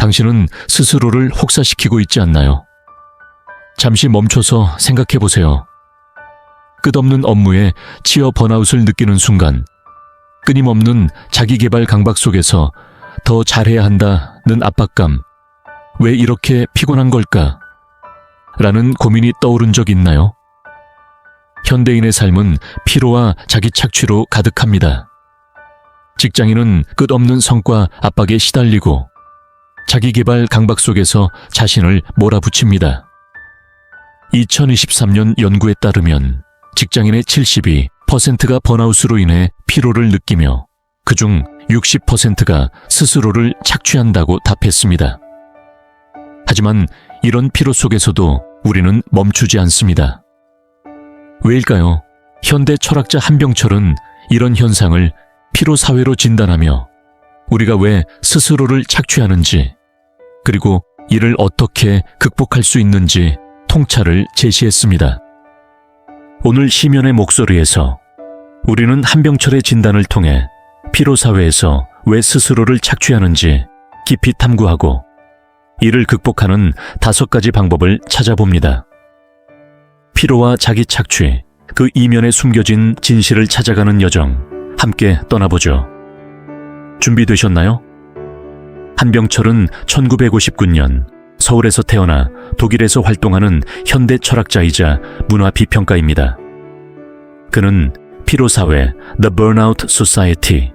당신은 스스로를 혹사시키고 있지 않나요? 잠시 멈춰서 생각해 보세요. 끝없는 업무에 치여 번아웃을 느끼는 순간, 끊임없는 자기개발 강박 속에서 더 잘해야 한다는 압박감, 왜 이렇게 피곤한 걸까? 라는 고민이 떠오른 적 있나요? 현대인의 삶은 피로와 자기 착취로 가득합니다. 직장인은 끝없는 성과 압박에 시달리고 자기개발 강박 속에서 자신을 몰아붙입니다. 2023년 연구에 따르면 직장인의 72%가 번아웃으로 인해 피로를 느끼며 그중 60%가 스스로를 착취한다고 답했습니다. 하지만 이런 피로 속에서도 우리는 멈추지 않습니다. 왜일까요? 현대 철학자 한병철은 이런 현상을 피로사회로 진단하며 우리가 왜 스스로를 착취하는지, 그리고 이를 어떻게 극복할 수 있는지 통찰을 제시했습니다. 오늘 시면의 목소리에서 우리는 한병철의 진단을 통해 피로사회에서 왜 스스로를 착취하는지 깊이 탐구하고 이를 극복하는 5가지 방법을 찾아봅니다. 피로와 자기 착취, 그 이면에 숨겨진 진실을 찾아가는 여정, 함께 떠나보죠. 준비되셨나요? 한병철은 1959년 서울에서 태어나 독일에서 활동하는 현대 철학자이자 문화 비평가입니다. 그는 피로사회 The Burnout Society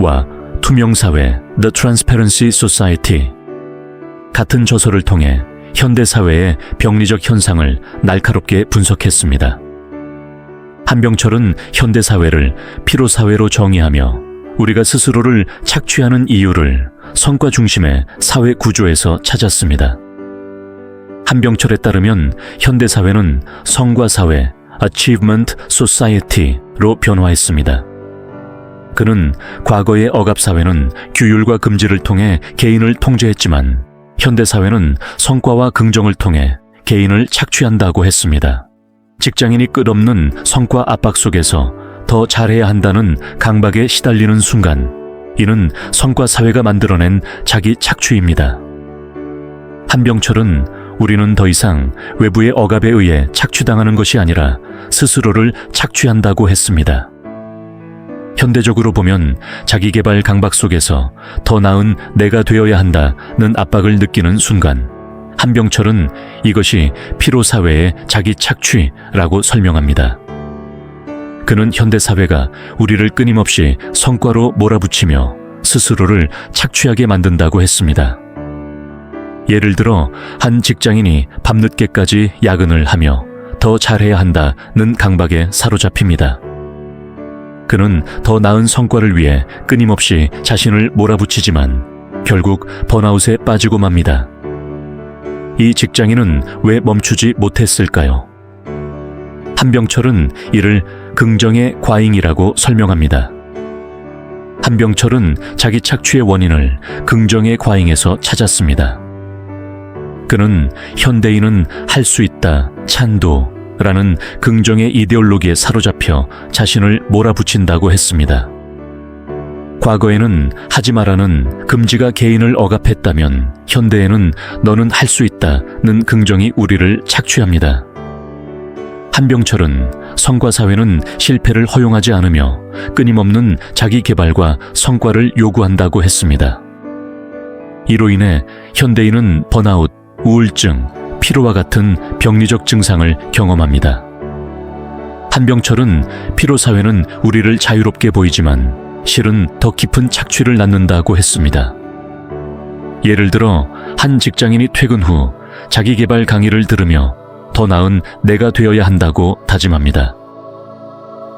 와 투명사회 The Transparency Society 같은 저서를 통해 현대사회의 병리적 현상을 날카롭게 분석했습니다. 한병철은 현대사회를 피로사회로 정의하며 우리가 스스로를 착취하는 이유를 성과 중심의 사회 구조에서 찾았습니다. 한병철에 따르면 현대사회는 성과사회 Achievement Society로 변화했습니다. 그는 과거의 억압사회는 규율과 금지를 통해 개인을 통제했지만 현대사회는 성과와 긍정을 통해 개인을 착취한다고 했습니다. 직장인이 끝없는 성과 압박 속에서 더 잘해야 한다는 강박에 시달리는 순간, 이는 성과사회가 만들어낸 자기 착취입니다. 한병철은 우리는 더 이상 외부의 억압에 의해 착취당하는 것이 아니라 스스로를 착취한다고 했습니다. 현대적으로 보면 자기개발 강박 속에서 더 나은 내가 되어야 한다는 압박을 느끼는 순간, 한병철은 이것이 피로사회의 자기 착취라고 설명합니다. 그는 현대사회가 우리를 끊임없이 성과로 몰아붙이며 스스로를 착취하게 만든다고 했습니다. 예를 들어 한 직장인이 밤늦게까지 야근을 하며 더 잘해야 한다는 강박에 사로잡힙니다. 그는 더 나은 성과를 위해 끊임없이 자신을 몰아붙이지만 결국 번아웃에 빠지고 맙니다. 이 직장인은 왜 멈추지 못했을까요? 한병철은 이를 긍정의 과잉이라고 설명합니다. 한병철은 자기 착취의 원인을 긍정의 과잉에서 찾았습니다. 그는 현대인은 할 수 있다, 찬도라는 긍정의 이데올로기에 사로잡혀 자신을 몰아붙인다고 했습니다. 과거에는 하지 마라는 금지가 개인을 억압했다면 현대에는 너는 할 수 있다는 긍정이 우리를 착취합니다. 한병철은 성과사회는 실패를 허용하지 않으며 끊임없는 자기 개발과 성과를 요구한다고 했습니다. 이로 인해 현대인은 번아웃, 우울증, 피로와 같은 병리적 증상을 경험합니다. 한병철은 피로사회는 우리를 자유롭게 보이지만 실은 더 깊은 착취를 낳는다고 했습니다. 예를 들어 한 직장인이 퇴근 후 자기 개발 강의를 들으며 더 나은 내가 되어야 한다고 다짐합니다.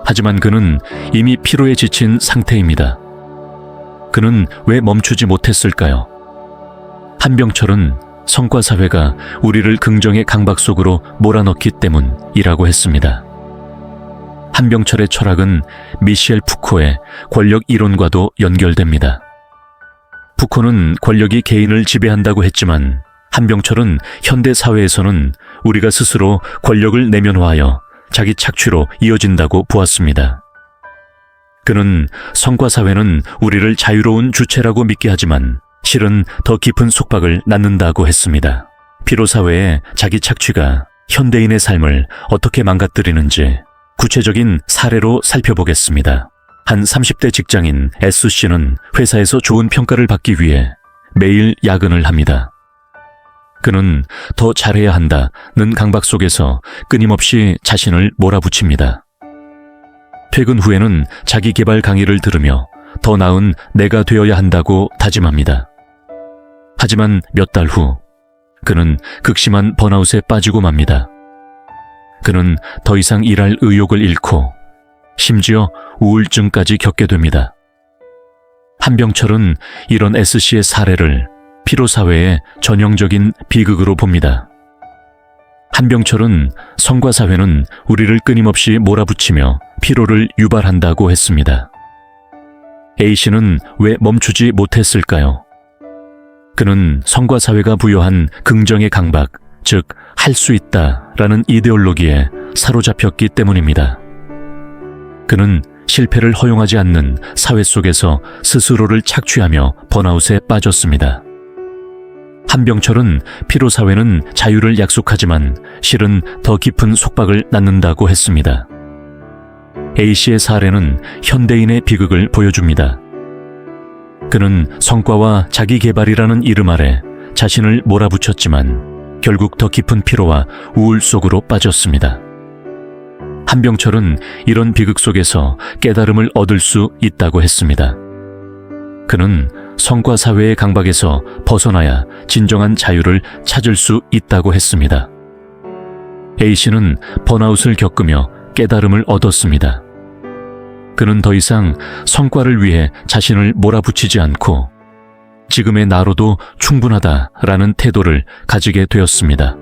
하지만 그는 이미 피로에 지친 상태입니다. 그는 왜 멈추지 못했을까요? 한병철은 성과사회가 우리를 긍정의 강박 속으로 몰아넣기 때문이라고 했습니다. 한병철의 철학은 미셸 푸코의 권력 이론과도 연결됩니다. 푸코는 권력이 개인을 지배한다고 했지만 한병철은 현대 사회에서는 우리가 스스로 권력을 내면화하여 자기 착취로 이어진다고 보았습니다. 그는 성과사회는 우리를 자유로운 주체라고 믿게 하지만 실은 더 깊은 속박을 낳는다고 했습니다. 피로사회의 자기 착취가 현대인의 삶을 어떻게 망가뜨리는지 구체적인 사례로 살펴보겠습니다. 한 30대 직장인 S씨는 회사에서 좋은 평가를 받기 위해 매일 야근을 합니다. 그는 더 잘해야 한다는 강박 속에서 끊임없이 자신을 몰아붙입니다. 퇴근 후에는 자기 개발 강의를 들으며 더 나은 내가 되어야 한다고 다짐합니다. 하지만 몇 달 후 그는 극심한 번아웃에 빠지고 맙니다. 그는 더 이상 일할 의욕을 잃고 심지어 우울증까지 겪게 됩니다. 한병철은 이런 S씨의 사례를 피로사회의 전형적인 비극으로 봅니다. 한병철은 성과사회는 우리를 끊임없이 몰아붙이며 피로를 유발한다고 했습니다. A씨는 왜 멈추지 못했을까요? 그는 성과사회가 부여한 긍정의 강박, 즉 할 수 있다라는 이데올로기에 사로잡혔기 때문입니다. 그는 실패를 허용하지 않는 사회 속에서 스스로를 착취하며 번아웃에 빠졌습니다. 한병철은 피로사회는 자유를 약속하지만 실은 더 깊은 속박을 낳는다고 했습니다. A씨의 사례는 현대인의 비극을 보여줍니다. 그는 성과와 자기개발이라는 이름 아래 자신을 몰아붙였지만 결국 더 깊은 피로와 우울 속으로 빠졌습니다. 한병철은 이런 비극 속에서 깨달음을 얻을 수 있다고 했습니다. 그는 성과사회의 강박에서 벗어나야 진정한 자유를 찾을 수 있다고 했습니다. A씨는 번아웃을 겪으며 깨달음을 얻었습니다. 그는 더 이상 성과를 위해 자신을 몰아붙이지 않고 지금의 나로도 충분하다라는 태도를 가지게 되었습니다.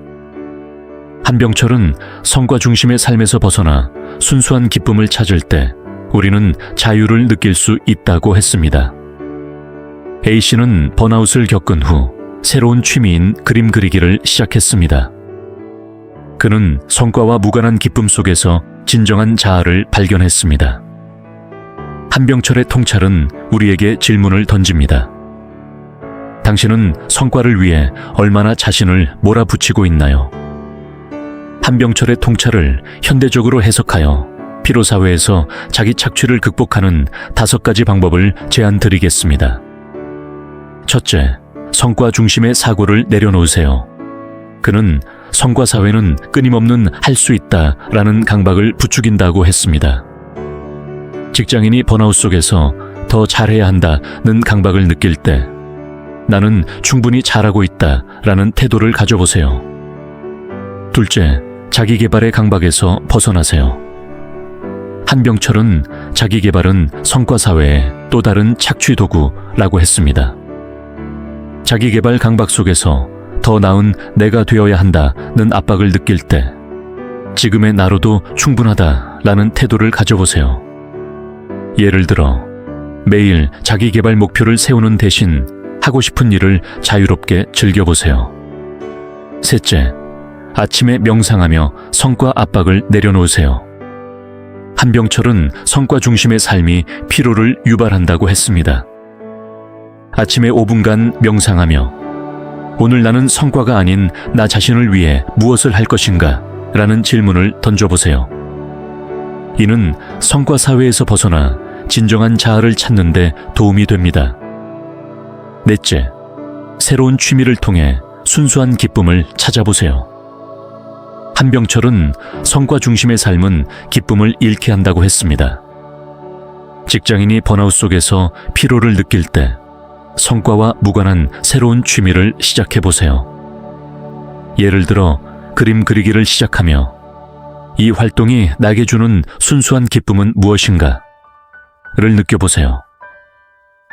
한병철은 성과 중심의 삶에서 벗어나 순수한 기쁨을 찾을 때 우리는 자유를 느낄 수 있다고 했습니다. A씨는 번아웃을 겪은 후 새로운 취미인 그림 그리기를 시작했습니다. 그는 성과와 무관한 기쁨 속에서 진정한 자아를 발견했습니다. 한병철의 통찰은 우리에게 질문을 던집니다. 당신은 성과를 위해 얼마나 자신을 몰아붙이고 있나요? 한병철의 통찰을 현대적으로 해석하여 피로사회에서 자기 착취를 극복하는 5가지 방법을 제안드리겠습니다. 첫째, 성과 중심의 사고를 내려놓으세요. 그는 성과사회는 끊임없는 할 수 있다라는 강박을 부추긴다고 했습니다. 직장인이 번아웃 속에서 더 잘해야 한다는 강박을 느낄 때 나는 충분히 잘하고 있다라는 태도를 가져보세요. 둘째, 자기개발의 강박에서 벗어나세요. 한병철은 자기개발은 성과사회의 또 다른 착취 도구라고 했습니다. 자기개발 강박 속에서 더 나은 내가 되어야 한다는 압박을 느낄 때 지금의 나로도 충분하다라는 태도를 가져보세요. 예를 들어 매일 자기개발 목표를 세우는 대신 하고 싶은 일을 자유롭게 즐겨보세요. 셋째, 아침에 명상하며 성과 압박을 내려놓으세요. 한병철은 성과 중심의 삶이 피로를 유발한다고 했습니다. 아침에 5분간 명상하며 오늘 나는 성과가 아닌 나 자신을 위해 무엇을 할 것인가? 라는 질문을 던져보세요. 이는 성과 사회에서 벗어나 진정한 자아를 찾는 데 도움이 됩니다. 넷째, 새로운 취미를 통해 순수한 기쁨을 찾아보세요. 한병철은 성과 중심의 삶은 기쁨을 잃게 한다고 했습니다. 직장인이 번아웃 속에서 피로를 느낄 때 성과와 무관한 새로운 취미를 시작해보세요. 예를 들어 그림 그리기를 시작하며 이 활동이 나에게 주는 순수한 기쁨은 무엇인가? 를 느껴보세요.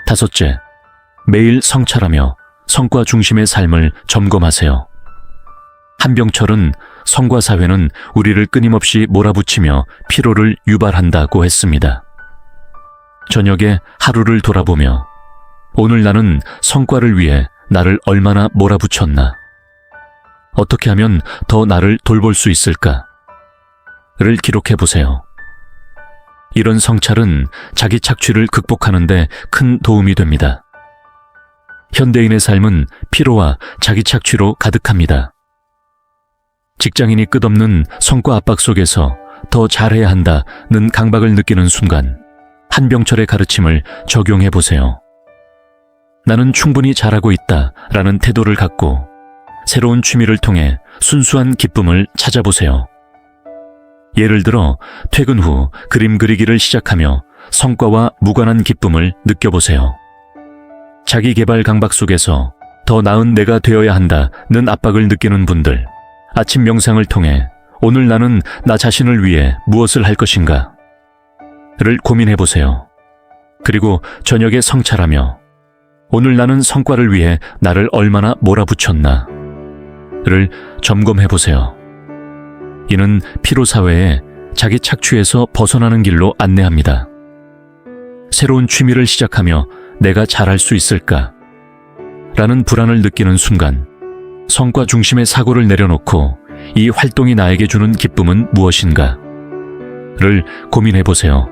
다섯째, 매일 성찰하며 성과 중심의 삶을 점검하세요. 한병철은 성과 사회는 우리를 끊임없이 몰아붙이며 피로를 유발한다고 했습니다. 저녁에 하루를 돌아보며 오늘 나는 성과를 위해 나를 얼마나 몰아붙였나? 어떻게 하면 더 나를 돌볼 수 있을까? 를 기록해보세요. 이런 성찰은 자기 착취를 극복하는 데 큰 도움이 됩니다. 현대인의 삶은 피로와 자기 착취로 가득합니다. 직장인이 끝없는 성과 압박 속에서 더 잘해야 한다는 강박을 느끼는 순간 한병철의 가르침을 적용해 보세요. 나는 충분히 잘하고 있다라는 태도를 갖고 새로운 취미를 통해 순수한 기쁨을 찾아보세요. 예를 들어 퇴근 후 그림 그리기를 시작하며 성과와 무관한 기쁨을 느껴보세요. 자기 개발 강박 속에서 더 나은 내가 되어야 한다는 압박을 느끼는 분들, 아침 명상을 통해 오늘 나는 나 자신을 위해 무엇을 할 것인가? 를 고민해 보세요. 그리고 저녁에 성찰하며 오늘 나는 성과를 위해 나를 얼마나 몰아붙였나? 를 점검해 보세요. 이는 피로사회에 자기 착취에서 벗어나는 길로 안내합니다. 새로운 취미를 시작하며 내가 잘할 수 있을까? 라는 불안을 느끼는 순간 성과 중심의 사고를 내려놓고 이 활동이 나에게 주는 기쁨은 무엇인가? 를 고민해 보세요.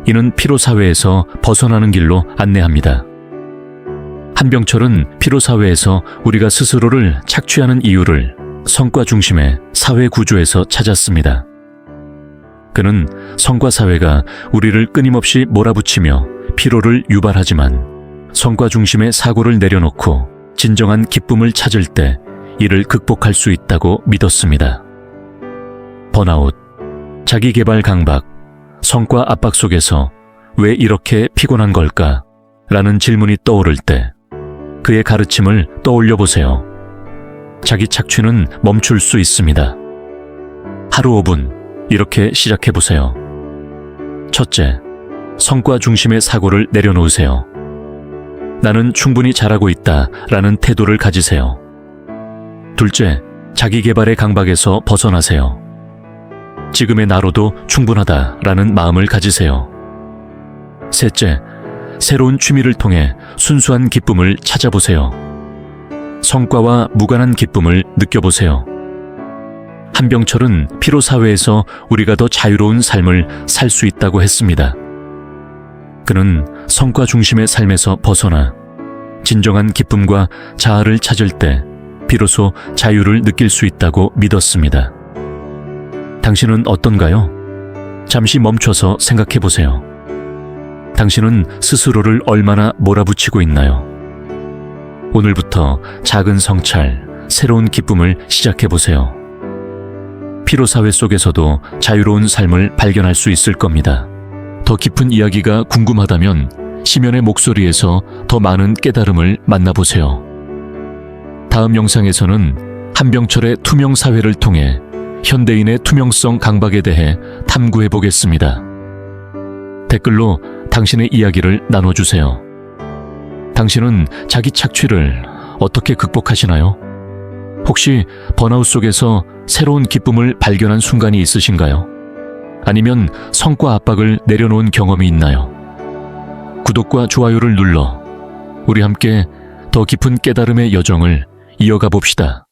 이는 피로사회에서 벗어나는 길로 안내합니다. 한병철은 피로사회에서 우리가 스스로를 착취하는 이유를 성과 중심의 사회 구조에서 찾았습니다. 그는 성과사회가 우리를 끊임없이 몰아붙이며 피로를 유발하지만 성과 중심의 사고를 내려놓고 진정한 기쁨을 찾을 때 이를 극복할 수 있다고 믿었습니다. 번아웃, 자기개발 강박, 성과 압박 속에서 왜 이렇게 피곤한 걸까? 라는 질문이 떠오를 때 그의 가르침을 떠올려 보세요. 자기 착취는 멈출 수 있습니다. 하루 5분 이렇게 시작해 보세요. 첫째, 성과 중심의 사고를 내려놓으세요. 나는 충분히 잘하고 있다라는 태도를 가지세요. 둘째, 자기 개발의 강박에서 벗어나세요. 지금의 나로도 충분하다라는 마음을 가지세요. 셋째, 새로운 취미를 통해 순수한 기쁨을 찾아보세요. 성과와 무관한 기쁨을 느껴보세요. 한병철은 피로사회에서 우리가 더 자유로운 삶을 살 수 있다고 했습니다. 그는 성과 중심의 삶에서 벗어나 진정한 기쁨과 자아를 찾을 때 비로소 자유를 느낄 수 있다고 믿었습니다. 당신은 어떤가요? 잠시 멈춰서 생각해 보세요. 당신은 스스로를 얼마나 몰아붙이고 있나요? 오늘부터 작은 성찰, 새로운 기쁨을 시작해 보세요. 피로사회 속에서도 자유로운 삶을 발견할 수 있을 겁니다. 더 깊은 이야기가 궁금하다면 심연의 목소리에서 더 많은 깨달음을 만나보세요. 다음 영상에서는 한병철의 투명 사회를 통해 현대인의 투명성 강박에 대해 탐구해 보겠습니다. 댓글로 당신의 이야기를 나눠주세요. 당신은 자기 착취를 어떻게 극복하시나요? 혹시 번아웃 속에서 새로운 기쁨을 발견한 순간이 있으신가요? 아니면 성과 압박을 내려놓은 경험이 있나요? 구독과 좋아요를 눌러 우리 함께 더 깊은 깨달음의 여정을 이어가 봅시다.